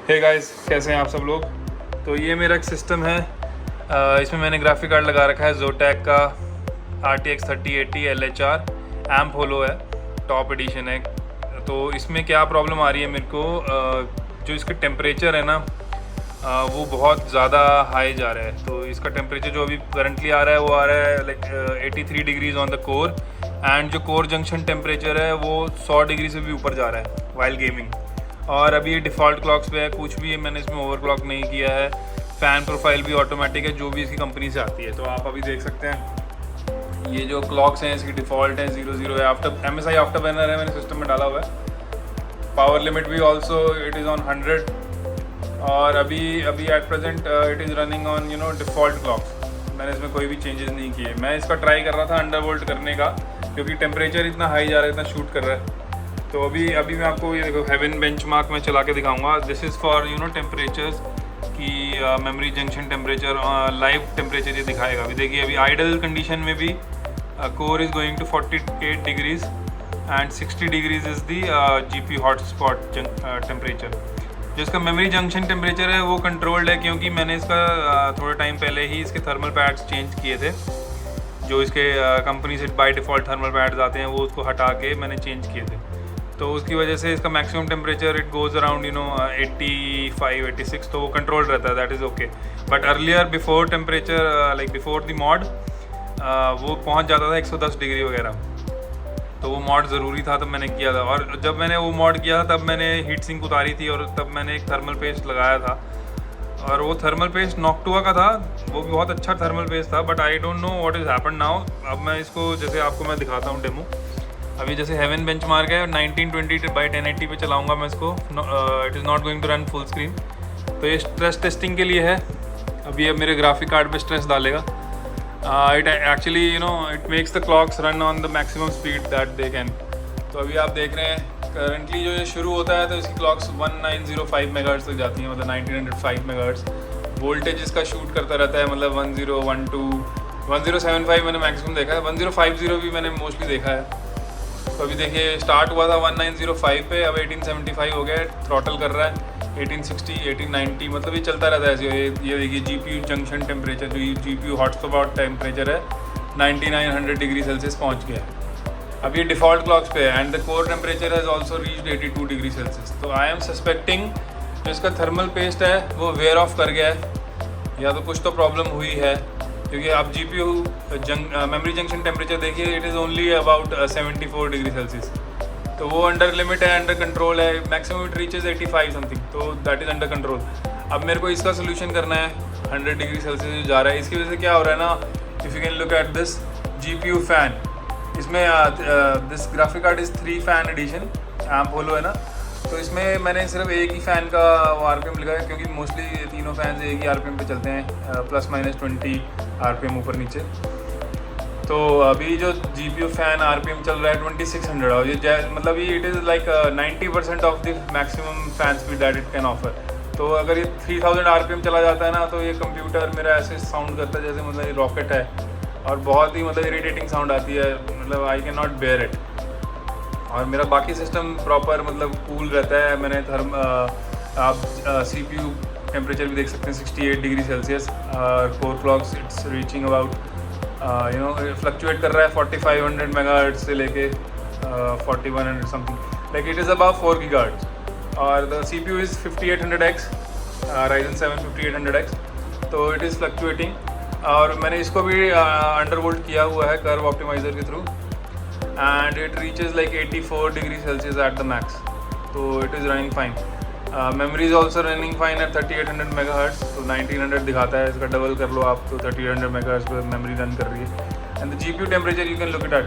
Hey guys, कैसे हैं आप सब लोग। तो ये मेरा एक सिस्टम है। इसमें मैंने ग्राफिक कार्ड लगा रखा है जोटैक का RTX 3080 LHR। एम्प होलो है, टॉप एडिशन है। तो इसमें क्या प्रॉब्लम आ रही है मेरे को, जो इसका टेम्परेचर है ना वो बहुत ज़्यादा हाई जा रहा है। तो इसका टेम्परेचर जो अभी करंटली आ रहा है वो आ रहा है like 83 degrees on the core, and जो कोर जंक्शन टेम्परेचर है वो 100 डिग्री से भी ऊपर जा रहा है वाइल गेमिंग। और अभी ये डिफ़ॉल्ट क्लॉक्स पे है, कुछ भी मैंने इसमें ओवरक्लॉक नहीं किया है। फ़ैन प्रोफाइल भी ऑटोमेटिक है जो भी इसकी कंपनी से आती है। तो आप अभी देख सकते हैं ये जो क्लॉक्स हैं इसकी डिफ़ॉल्ट है 00 है। आफ्टर MSI आफ्टर बर्नर है, मैंने सिस्टम में डाला हुआ है। पावर लिमिट भी ऑल्सो इट इज़ ऑन 100। और अभी at present it is running on default clocks. मैंने इसमें कोई भी चेंजेस नहीं किए। मैं इसका ट्राई कर रहा था अंडरवोल्ट करने का, क्योंकि टेम्परेचर इतना हाई जा रहा है, इतना शूट कर रहा है। तो अभी मैं आपको ये देखो हेवन बेंचमार्क में चला के दिखाऊंगा। दिस इज़ फॉर टेम्परेचर्स की memory junction temperature, live temperature ये दिखाएगा। अभी देखिए अभी आइडल कंडीशन में भी core is going to 48 degrees and 60 degrees is the GPU hotspot temperature. जो इसका मेमोरी जंक्शन टेम्परेचर है वो कंट्रोल्ड है, क्योंकि मैंने इसका थोड़े टाइम पहले ही इसके थर्मल पैड्स चेंज किए थे। जो इसके कंपनी से बाय डिफ़ॉल्ट थर्मल पैड्स आते हैं वो उसको हटा के मैंने चेंज किए थे। तो उसकी वजह से इसका maximum temperature it goes around 85 86। तो वो कंट्रोल रहता है, that is okay. But earlier before temperature like before the mod वो पहुंच जाता था 110 डिग्री वगैरह। तो वो मॉड ज़रूरी था, तब मैंने किया था। और जब मैंने वो मॉड किया था तब मैंने हीट सिंक उतारी थी और तब मैंने एक थर्मल पेस्ट लगाया था। और वो थर्मल पेस्ट नॉक्टुआ का था, वो भी बहुत अच्छा थर्मल पेस्ट था। But I don't know what is happen now. अब मैं इसको जैसे आपको मैं दिखाता हूँ डेमो। अभी जैसे हेवन बेंचमार्क है 1920x1080 पे चलाऊंगा मैं इसको। It is not going to run full screen. तो ये स्ट्रेस टेस्टिंग के लिए है। अभी अब मेरे ग्राफिक कार्ड पे स्ट्रेस डालेगा। It actually it makes the clocks run on the maximum speed that they can. तो अभी आप देख रहे हैं करंटली जो ये शुरू होता है तो इसकी क्लॉक्स 1905 मेगाहर्ट्ज़ तक जाती हैं, मतलब 1905 मेगाहर्ट्ज़। वोल्टेज इसका शूट करता रहता है, मतलब 1012 1075 मैंने मैक्सिमम देखा है। 1050 भी मैंने मोस्टली देखा है। तो अभी देखिए स्टार्ट हुआ था 1905 पे, अब 1875 हो गया, थ्रॉटल कर रहा है 1860 1890, मतलब ये चलता रहता है ऐसे। ये देखिए GPU जंक्शन टेम्परेचर, जो GPU हॉटस्पॉट टेम्परेचर है 9900 डिग्री सेल्सियस पहुंच गया है। अब ये डिफ़ॉल्ट क्लॉक्स पे है and the core temperature has also reached 82 degree Celsius. तो आई एम सस्पेक्टिंग जो इसका थर्मल पेस्ट है वो वेयर ऑफ कर गया है, या तो कुछ तो प्रॉब्लम हुई है। क्योंकि आप GPU मेमोरी जंक्शन टेम्परेचर देखिए, it is only about 74 degree Celsius. तो वो अंडर लिमिट है, अंडर कंट्रोल है। मैक्सिमम इट रीचेज 85 समथिंग, तो दैट इज़ अंडर कंट्रोल। अब मेरे को इसका सोल्यूशन करना है। 100 डिग्री सेल्सियस जो जा रहा है, इसकी वजह से क्या हो रहा है ना, if you can look at this GPU fan, इसमें this graphic card is 3 fan edition, AMP Holo है ना। तो इसमें मैंने सिर्फ एक ही फ़ैन का RPM लिखा है, क्योंकि मोस्टली तीनों फैंस एक ही RPM पे चलते हैं, ±20 RPM ऊपर नीचे। तो अभी जो GPU फ़ैन RPM चल रहा है 2600, और ये मतलब ये it is like 90% of the maximum fan speed that it can offer. तो अगर ये 3000 RPM चला जाता है ना, तो ये कंप्यूटर मेरा ऐसे साउंड करता है जैसे मतलब ये रॉकेट है, और बहुत ही मतलब इरिटेटिंग साउंड आती है, मतलब I can not bear it. और मेरा बाकी सिस्टम प्रॉपर मतलब कूल रहता है। मैंने आप CPU टेम्परेचर भी देख सकते हैं 68 degree Celsius. Core clocks it's reaching about fluctuate कर रहा है 4500 मेगाहर्ट्ज़ से लेके 4100 something, like it is about 4 gigahertz. और द CPU इज़ 5800X, Ryzen 7 5800X। तो इट इज़ फ्लक्चुएटिंग। और मैंने इसको भी अंडरवोल्ट किया हुआ है कर्व ऑप्टिमाइज़र के through, and it reaches like 84 degree Celsius at the max। तो it is running fine। memory is also running fine at 3800 megahertz. तो 1900 दिखाता है, इसका डबल कर लो आप तो 3800 मेगाहर्ट्ज़ पे मेमोरी रन कर रही है। And the GPU temperature you can look it at.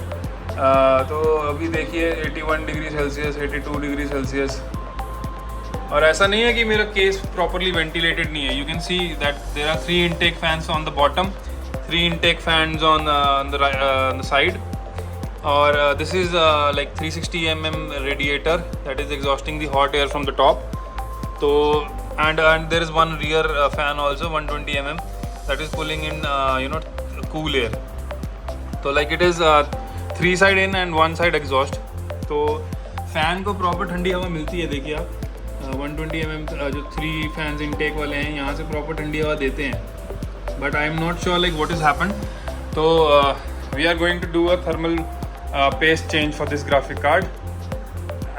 तो अभी देखिए 81 डिग्री सेल्सियस 82 डिग्री सेल्सियस। और ऐसा नहीं है कि मेरा केस प्रॉपरली वेंटिलेटेड नहीं है। You can see that there are 3 intake fans on the bottom, 3 intake fans on the side. और this is like 360 mm radiator that is exhausting the hot air from the top. So and there is one rear fan also 120 mm that is pulling in cool air. So like it is 3 side in and 1 side exhaust. तो fan को proper ठंडी हवा मिलती है, देखिए आप 120 mm जो 3 fans intake वाले हैं यहाँ से प्रॉपर ठंडी हवा देते हैं, but I am not sure like what is happen. तो we are going to do a thermal paste change for this graphic card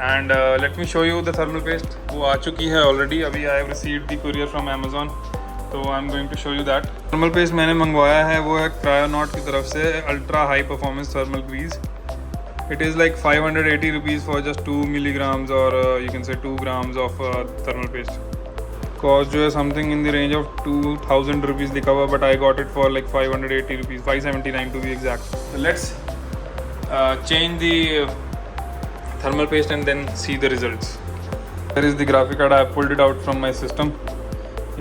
and let me show you the thermal paste. वो आ चुकी है already, अभी I have received the courier from Amazon, तो I am going to show you that. Thermal paste मैंने मंगवाया है वो है क्रायोनॉट की तरफ से, ultra high performance thermal grease. It is like 580 rupees for just 2 milligrams or you can say 2 grams of thermal paste. Cost जो है something in the range of 2000 rupees लिखा हुआ, but I got it for like 580 rupees, 579 to be exact. So let's change the thermal paste and then see the results. There is the graphic card. I have pulled it out from my system.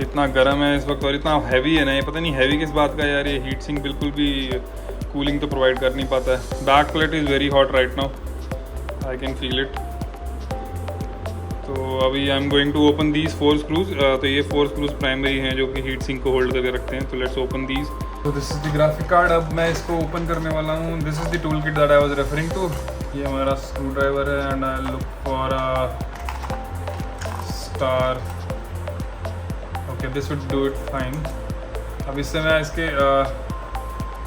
इतना गर्म है इस वक्त और इतना heavy है ना, ये पता नहीं हैवी किस बात का यार। ये हीट सिंक बिल्कुल भी कूलिंग तो प्रोवाइड कर नहीं पाता है। Back plate is very hot right now, I can feel it. तो अभी I am going to open these 4 screws. तो ये 4 स्क्रूज प्राइमरी हैं जो कि हीट सिंक को होल्ड करके रखते हैं। तो लेट्स ओपन दीज। तो this is the graphic card. अब मैं इसको ओपन करने वाला हूँ। This is the tool kit that I was referring to. ये हमारा स्क्रू ड्राइवर है and I look for star. Okay, this would do it fine. अब इससे मैं इसके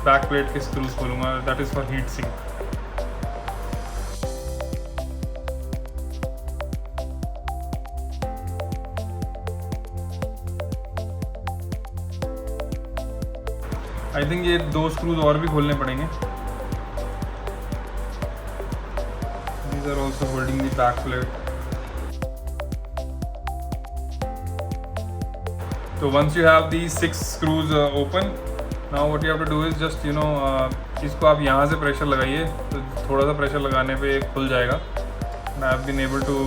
बैक प्लेट के स्क्रूज खोलूँगा, that is for heat sink. I think ये 2 स्क्रूज और भी खोलने पड़ेंगे। These are also holding the back plate. So once you have these 6 screws open, now what you have to do is just इसको आप यहाँ से प्रेशर लगाइए, तो थोड़ा सा प्रेशर लगाने पे खुल जाएगा। And I have been able to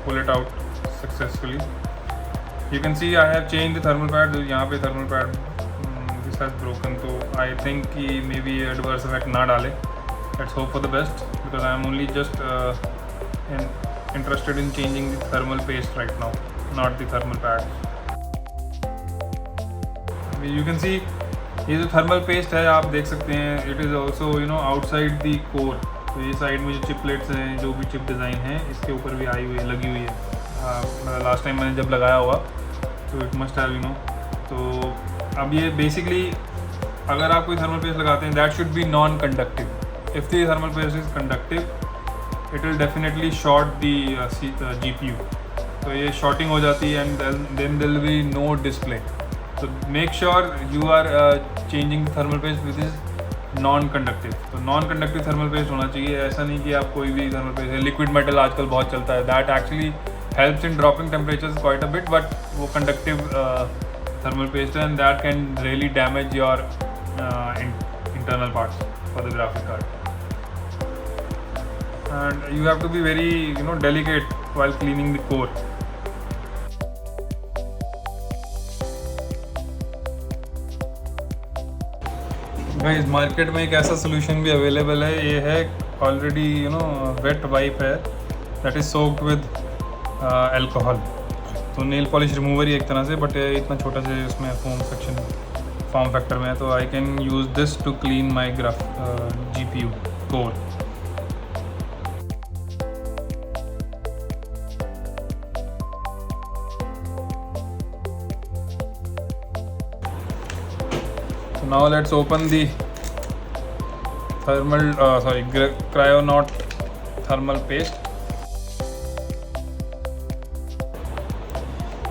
pull it out successfully. You can see I have changed the thermal pad. यहाँ पे thermal pad this has broken, तो I think कि maybe adverse effect ना डाले। Let's hope for the best because I am only just interested in changing the thermal paste right now, not the thermal pad. You can see ये जो thermal paste है आप देख सकते हैं, it is also outside the core. तो ये side में जो चिपलेट्स हैं, जो भी चिप डिज़ाइन है इसके ऊपर भी आई हुई है, लगी हुई है। लास्ट टाइम मैंने जब लगाया होगा तो इट मस्ट हैव तो अब ये बेसिकली अगर आप कोई थर्मल पेस्ट लगाते हैं that should be non conductive. If the thermal paste is conductive it will definitely short the GPU। तो ये शॉर्टिंग हो जाती है and then there will be no display. तो make sure you are changing thermal paste which is non conductive. तो non conductive thermal paste होना चाहिए। ऐसा नहीं कि आप कोई भी थर्मल पेस्ट है, लिक्विड मेटल आजकल बहुत चलता है, that actually helps in dropping temperatures quite a bit, but वो कंडक्टिव थर्मल पेस्ट है and that can really damage your internal parts for the graphic card. And you have to be very delicate while cleaning the core. Guys market में एक ऐसा solution भी available है, ये है already wet wipe है that is soaked with alcohol. तो nail polish remover ही एक तरह से, बट इतना छोटा से इसमें फॉर्म फैक्टर में है। तो I can use this to clean my GPU core. Now let's open the Cryonaut thermal paste.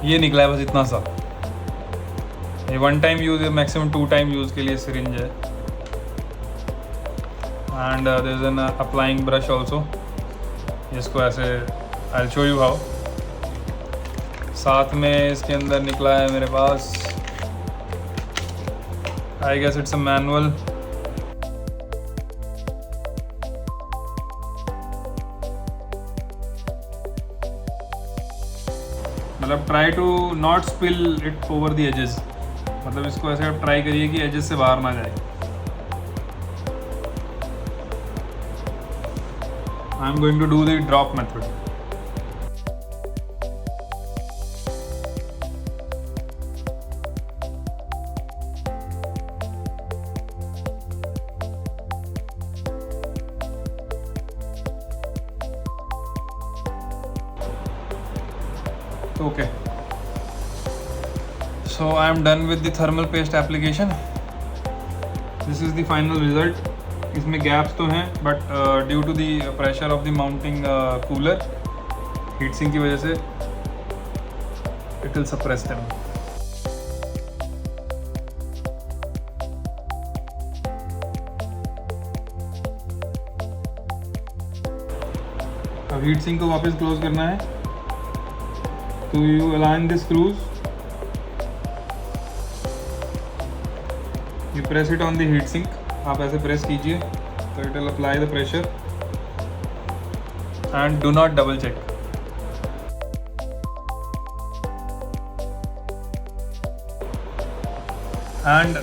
ये निकला है बस इतना सा। ये 1 टाइम यूज़ है, मैक्सिमम 2 टाइम यूज़ के लिए सिरिंज है। And there is an applying brush also, जिसको ऐसे I will show you how. साथ में इसके अंदर निकला है मेरे पास, I guess it's a manual. मतलब try to not spill it over the edges. मतलब इसको ऐसे आप ट्राई करिए कि एजेस से बाहर ना जाए। I am going to do the drop method. Okay, so I am done with the thermal paste application. This is the final result. इसमें gaps तो हैं, but due to the pressure of the mounting cooler, heat sink की वजह से it will suppress them. अब heat sink को वापस close करना है, तो you align the screws, you press it on the heat sink. आप ऐसे प्रेस कीजिए तो it will apply the pressure and do not double check. And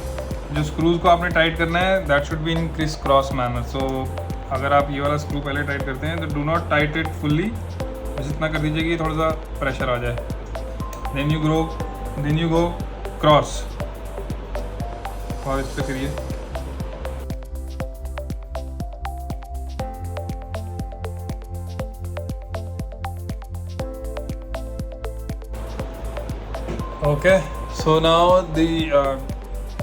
जो स्क्रूज को आपने टाइट करना है that should be in criss cross manner. So अगर आप ये वाला स्क्रू पहले टाइट करते हैं तो do not tight it fully, बस इतना कर दीजिए कि थोड़ा सा प्रेशर आ जाए. देन यू गो क्रॉस और इस पे करिए. Okay, so now the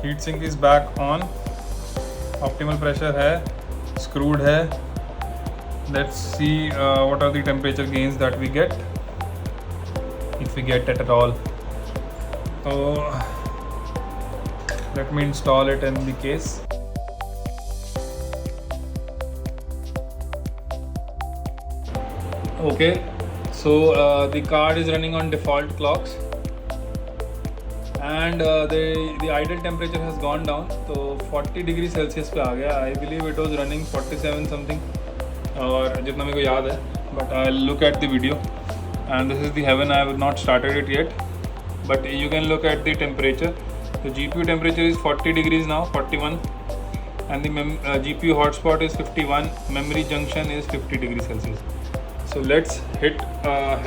heat sink is back on. Optimal pressure है, screwed है. Let's see what are the temperature gains that we get, if we get it at all. So let me install it in the case. Okay, so the card is running on default clocks. And the ideal temperature has gone down, तो 40 degree Celsius पे आ गया. I believe it was running 47 something, और जितना मेरे को याद है. But I look at the video and this is the haven. I have not started it yet, but you can look at the temperature. तो GPU temperature is 40 degrees now, 41, and the GPU hotspot is 51. Memory junction is 50 degrees Celsius. So let's hit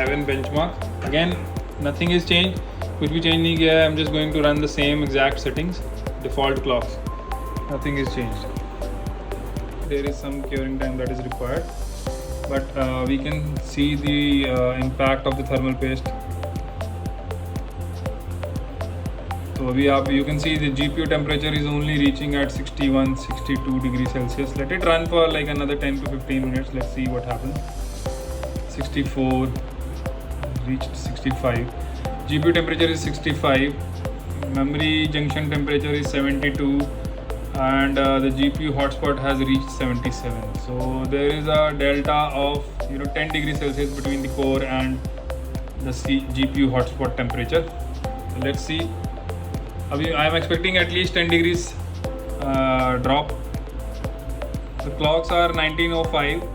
heaven benchmark. Again, nothing is changed. कुछ भी change नहीं किया है. I'm just going to run the same exact settings, default clocks. Nothing is changed. There is some curing time that is required, but we can see the impact of the thermal paste. So you can see the GPU temperature is only reaching at 61, 62 degrees Celsius. Let it run for like another 10 to 15 minutes. Let's see what happens. 64, reached 65. GPU temperature is 65, memory junction temperature is 72, and the GPU hotspot has reached 77. So there is a delta of 10 degrees Celsius between the core and the GPU hotspot temperature. So let's see. Abhi I am expecting at least 10 degrees drop. The clocks are 19:05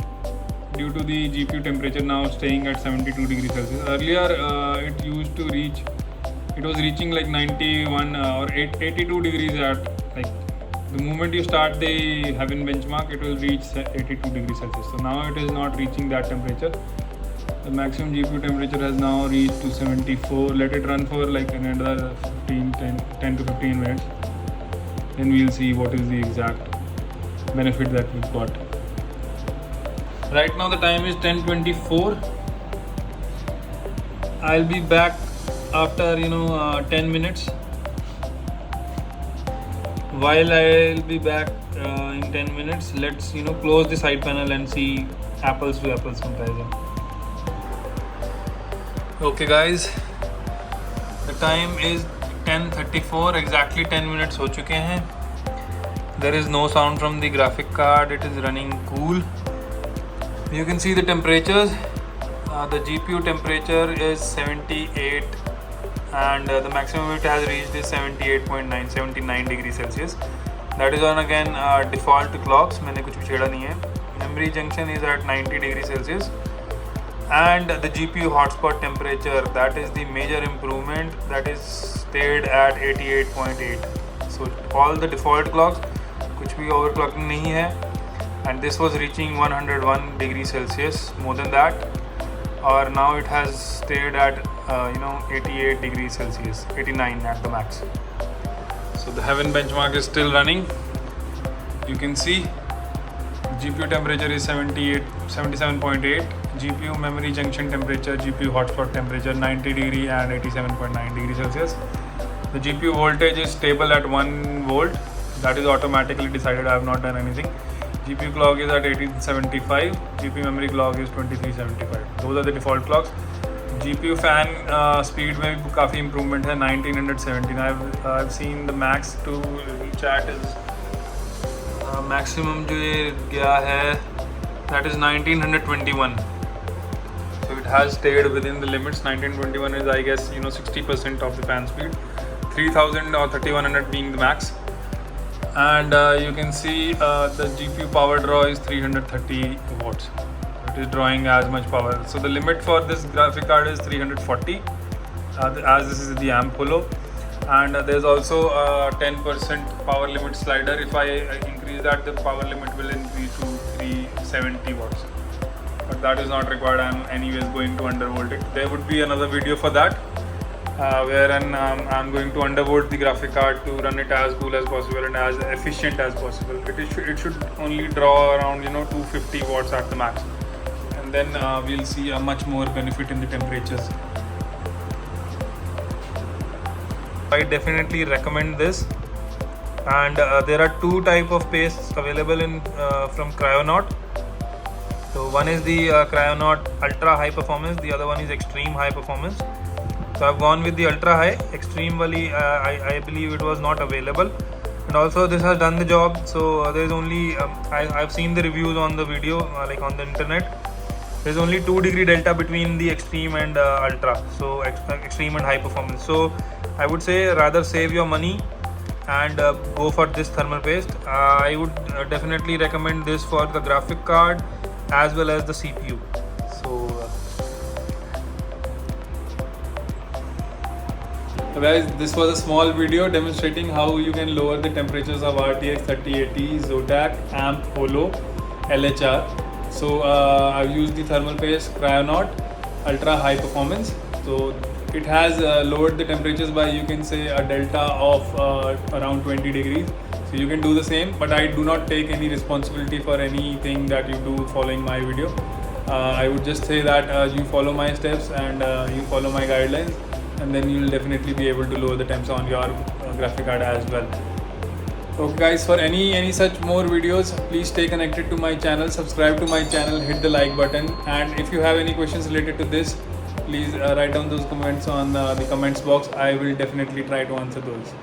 due to the GPU temperature now staying at 72 degrees Celsius. Earlier it used to reach, it was reaching like 91 or 82 degrees at like the moment you start the heaven benchmark, it will reach 82 degrees Celsius. So now it is not reaching that temperature. The maximum GPU temperature has now reached to 74. Let it run for like another 10 to 15 minutes. Then we'll see what is the exact benefit that we've got. Right now the time is 10:24. I'll be back after 10 minutes. While I'll be back in 10 minutes, let's close the side panel and see apples to apples comparison. Okay guys, the time is 10:34. Exactly 10 minutes हो चुके हैं. There is no sound from the graphic card. It is running cool. You can see the temperatures. The GPU temperature is 78 and the maximum it has reached is 78.9, 79 degrees Celsius. That is on again default clocks. मैंने कुछ भी छेड़ा नहीं है. Memory junction is at 90 degrees Celsius and the GPU hotspot temperature, that is the major improvement, that is stayed at 88.8. So all the default clocks, कुछ भी overclocking नहीं है. And this was reaching 101 degrees Celsius, more than that, or now it has stayed at 88 degrees Celsius, 89 at the max. So the heaven benchmark is still running. You can see GPU temperature is 77.8, GPU memory junction temperature, GPU hotspot temperature 90 degree and 87.9 degree Celsius. The GPU voltage is stable at 1 volt. That is automatically decided. I have not done anything. GPU clock is at 1875. GPU memory clock is 2375. Those are the default clocks. GPU fan speed में भी काफ़ी improvement है 1917. I've seen the max to chat is maximum जो ये गया है that is 1921. So it has stayed within the limits. 1921 is I guess 60% of the fan speed. 3000 or 3100 being the max. And you can see the GPU power draw is 330 watts. It is drawing as much power. So the limit for this graphic card is 340 as this is the AMP Holo. And there's also a 10% power limit slider. If I increase that, the power limit will increase to 370 watts. But that is not required. I'm anyways going to undervolt it. There would be another video for that. Wherein I'm going to undervolt the graphic card to run it as cool as possible and as efficient as possible. It should only draw around 250 watts at the max, and then we'll see a much more benefit in the temperatures. I definitely recommend this, and there are two type of pastes available in from Cryonaut. So one is the Cryonaut Ultra High Performance, the other one is Extreme High Performance. So I've gone with the ultra high. Extreme wali I believe it was not available, and also this has done the job. So there's only I've seen the reviews on the video like on the internet. There's only 2 degree delta between the extreme and ultra, so extreme and high performance. So I would say rather save your money and go for this thermal paste. I would definitely recommend this for the graphic card as well as the CPU. So guys, this was a small video demonstrating how you can lower the temperatures of RTX 3080 Zotac AMP Holo LHR. So I've used the thermal paste Cryonaut Ultra High Performance. So it has lowered the temperatures by, you can say, a delta of around 20 degrees. So you can do the same, but I do not take any responsibility for anything that you do following my video. I would just say that you follow my steps and you follow my guidelines, and then you will definitely be able to lower the temps on your graphic card as well. Okay guys, for any such more videos, please stay connected to my channel, subscribe to my channel, hit the like button, and if you have any questions related to this, please write down those comments on the comments box. I will definitely try to answer those.